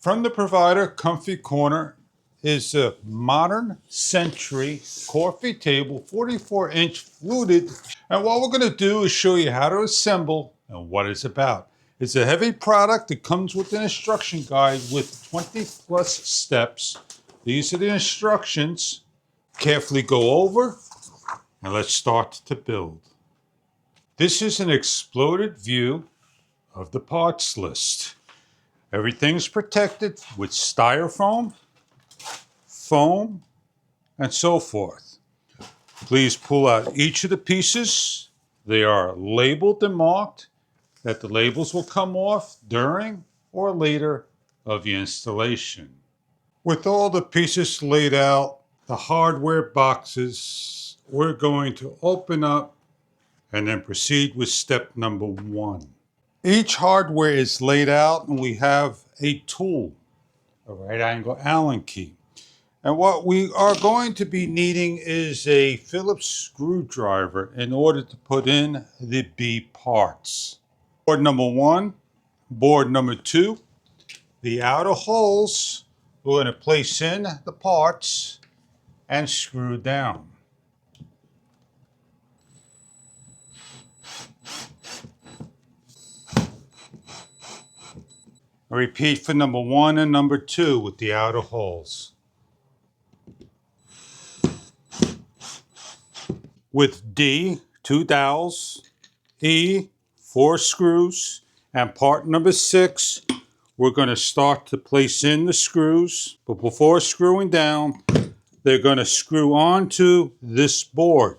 From the provider, ComfyCorner is a modern century coffee table, 44-inch fluted. And what we're going to do is show you how to assemble and what it's about. It's a heavy product that comes with an instruction guide with 20 plus steps. These are the instructions. Carefully go over and let's start to build. This is an exploded view of the parts list. Everything's protected with styrofoam, foam, and so forth. Please pull out each of the pieces. They are labeled and marked that the labels will come off during or later of the installation. With all the pieces laid out, the hardware boxes, we're going to open up and then proceed with step number 1. Each hardware is laid out and we have a tool, a right angle Allen key. And what we are going to be needing is a Phillips screwdriver in order to put in the B parts. Board number 1, board number 2, the outer holes we're going to place in the parts and screw down. I repeat for number 1 and number 2 with the outer holes. With D, 2 dowels, E, 4 screws, and part number 6, we're going to start to place in the screws. But before screwing down, they're going to screw onto this board.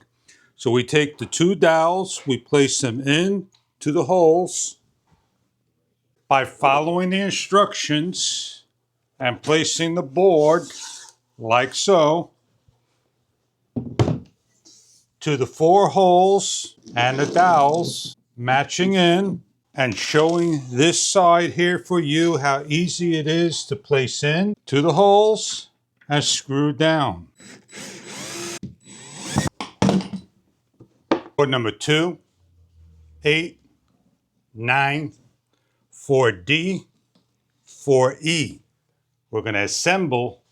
So we take the 2 dowels, we place them in to the holes. By following the instructions and placing the board like so to the 4 holes and the dowels, matching in and showing this side here for you how easy it is to place in to the holes and screw down. Board number 2, 8, 9, 4D, 4E. We're going to assemble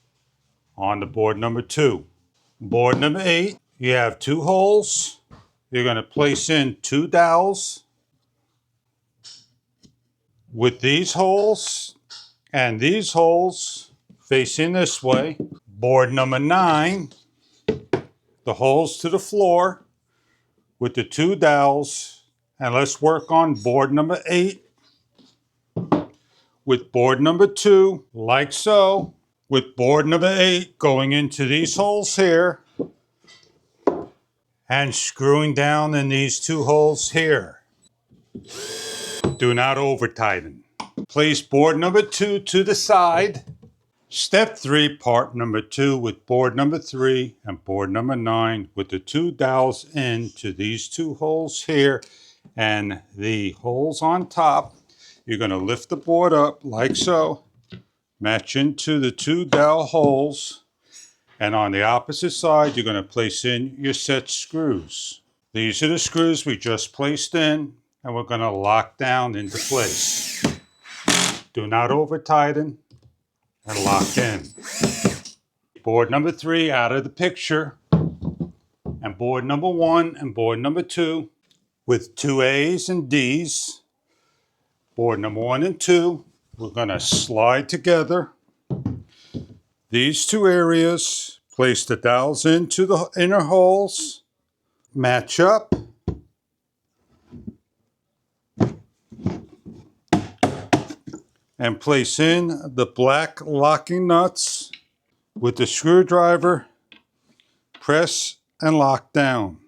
on the board number 2. Board number 8, you have 2 holes. You're going to place in 2 dowels with these holes and these holes facing this way. Board number 9, the holes to the floor with the 2 dowels. And let's work on board number 8. With board number 2, like so, with board number 8 going into these holes here and screwing down in these 2 holes here. Do not over tighten. Place board number 2 to the side. Step 3, part number 2 with board number 3 and board number 9 with the 2 dowels into these 2 holes here and the holes on top. You're going to lift the board up like so, match into the 2 dowel holes, and on the opposite side, you're going to place in your set screws. These are the screws we just placed in, and we're going to lock down into place. Do not over tighten and lock in. Board number 3 out of the picture, and board number 1 and board number 2 with 2 A's and D's. Board number 1 and 2, we're going to slide together these 2 areas, place the dowels into the inner holes, match up, and place in the black locking nuts with the screwdriver, press and lock down.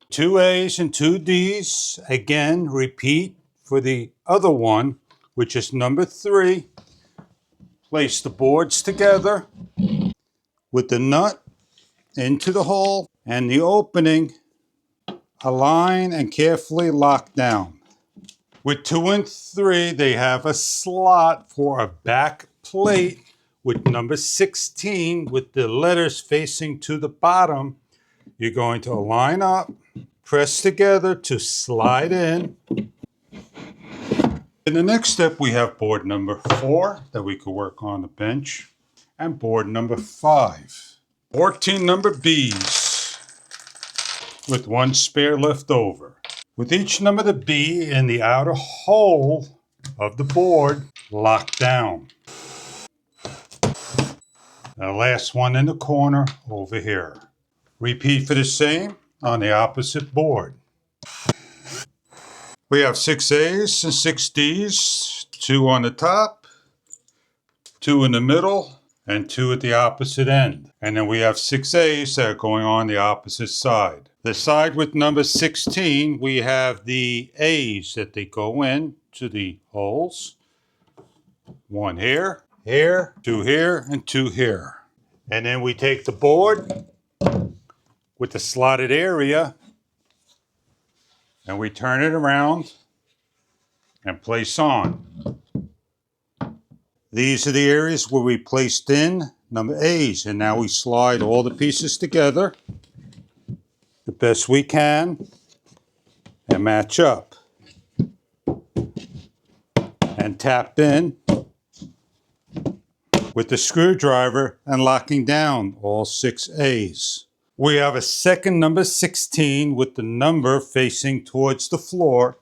2 A's and 2 D's, again repeat for the other one, which is number 3. Place the boards together with the nut into the hole and the opening, align and carefully lock down. With 2 and 3, they have a slot for a back plate with number 16 with the letters facing to the bottom. You're going to line up, press together to slide in, In the next step, we have board number 4 that we could work on the bench, and board number 5. 14 number Bs with 1 spare left over. With each number the B in the outer hole of the board locked down. The last one in the corner over here. Repeat for the same on the opposite board. We have 6 A's and 6 D's, 2 on the top, 2 in the middle, and 2 at the opposite end. And then we have 6 A's that are going on the opposite side. The side with number 16, we have the A's that they go in to the holes. 1 here, here, 2 here, and 2 here. And then we take the board with the slotted area and we turn it around and place on. These are the areas where we placed in number A's, and now we slide all the pieces together the best we can and match up and tap in with the screwdriver and locking down all 6 A's. We have a second number 16 with the number facing towards the floor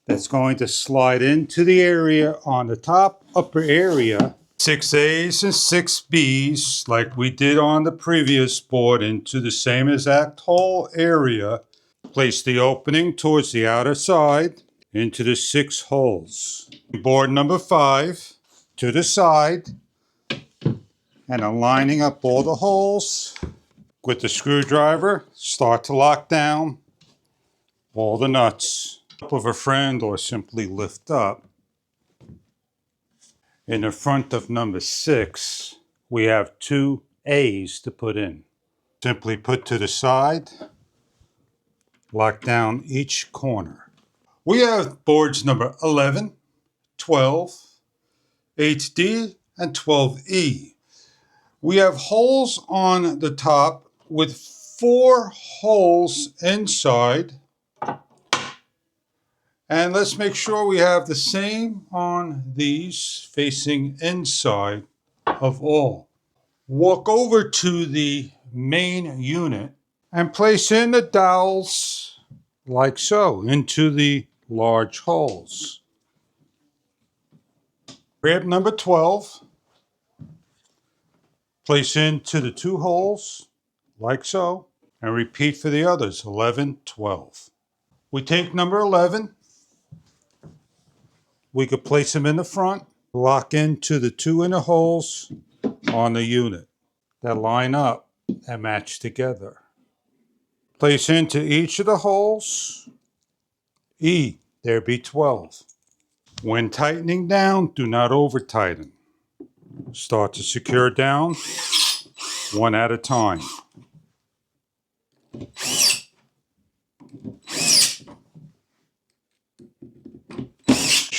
that's going to slide into the area on the top upper area. 6 A's and 6 B's like we did on the previous board into the same exact hole area. Place the opening towards the outer side into the 6 holes. Board number 5 to the side and aligning up all the holes. With the screwdriver, start to lock down all the nuts. With a friend or simply lift up. In the front of number 6, we have 2 A's to put in. Simply put to the side, lock down each corner. We have boards number 11, 12, 8D, and 12E. We have holes on the top with 4 holes inside. And let's make sure we have the same on these facing inside of all. Walk over to the main unit and place in the dowels like so into the large holes. Grab number 12, place into the 2 holes like so, and repeat for the others, 11, 12. We take number 11, we could place them in the front, lock into the 2 inner holes on the unit that line up and match together. Place into each of the holes, E, there be 12. When tightening down, do not over tighten. Start to secure down, one at a time.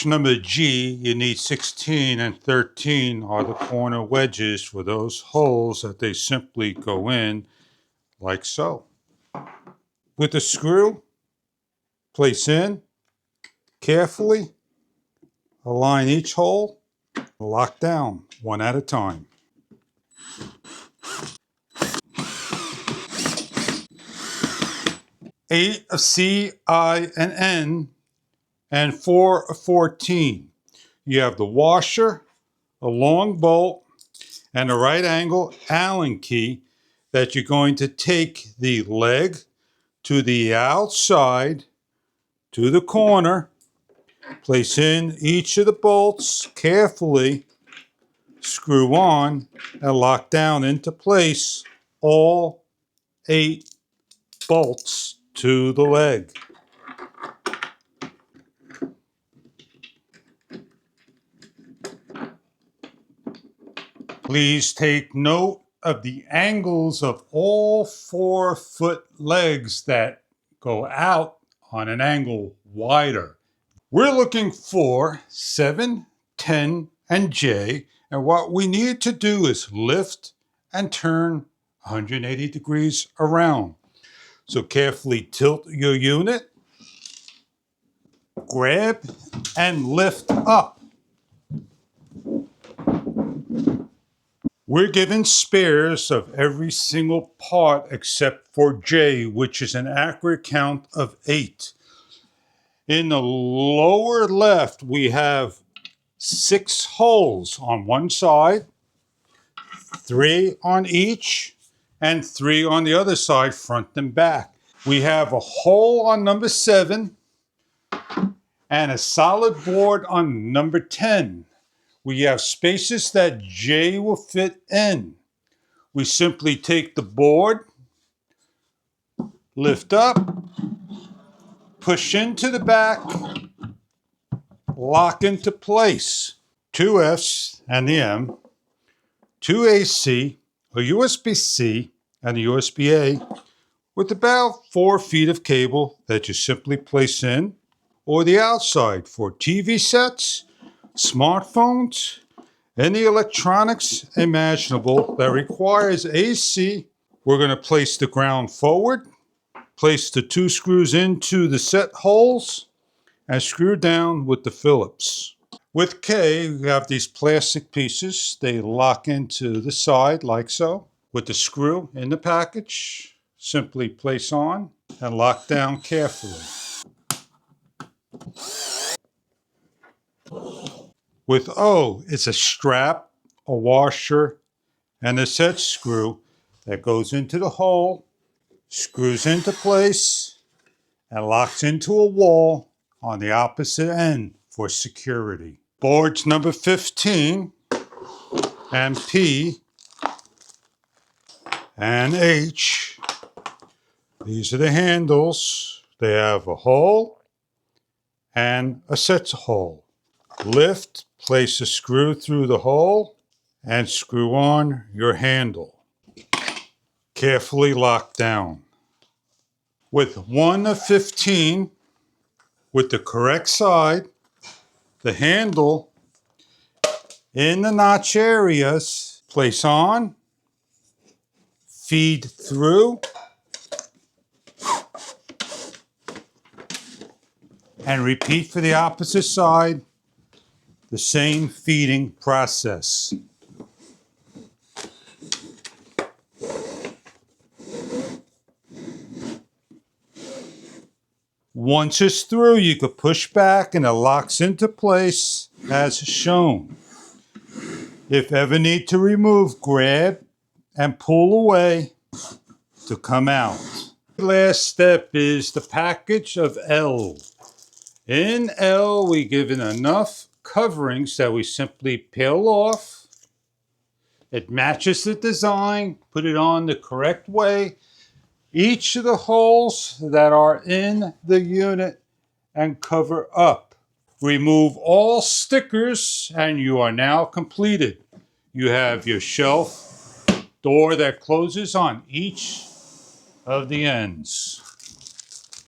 Number G, you need 16 and 13 are the corner wedges for those holes that they simply go in like so. With the screw, place in carefully, align each hole, lock down one at a time. Eight of C, I, and N, and 4 of 14. You have the washer, a long bolt, and a right angle Allen key that you're going to take the leg to the outside, to the corner, place in each of the bolts carefully, screw on, and lock down into place all 8 bolts to the leg. Please take note of the angles of all 4-foot legs that go out on an angle wider. We're looking for 7, 10, and J, and what we need to do is lift and turn 180 degrees around. So carefully tilt your unit, grab and lift up. We're given spares of every single part except for J, which is an accurate count of 8. In the lower left, we have 6 holes on one side, 3 on each, and 3 on the other side, front and back. We have a hole on number 7 and a solid board on number 10. We have spaces that J will fit in. We simply take the board, lift up, push into the back, lock into place. 2 Fs and the M, 2 AC, a USB-C, and a USB-A with about 4 feet of cable that you simply place in, or the outside for TV sets, smartphones, any electronics imaginable that requires AC. We're going to place the ground forward, place the 2 screws into the set holes, and screw down with the Phillips. With K, we have these plastic pieces. They lock into the side like so. With the screw in the package, simply place on and lock down carefully. With O, it's a strap, a washer, and a set screw that goes into the hole, screws into place, and locks into a wall on the opposite end for security. Boards number 15 and P and H. These are the handles. They have a hole and a set hole. Lift, place a screw through the hole, and screw on your handle. Carefully lock down. With 1 of 15, with the correct side, the handle in the notch areas, place on, feed through, and repeat for the opposite side, the same feeding process. Once it's through, you could push back and it locks into place as shown. If ever need to remove, grab and pull away to come out. The last step is the package of L. In L, we given enough coverings that we simply peel off. It matches the design, put it on the correct way. Each of the holes that are in the unit and cover up. Remove all stickers and you are now completed. You have your shelf door that closes on each of the ends.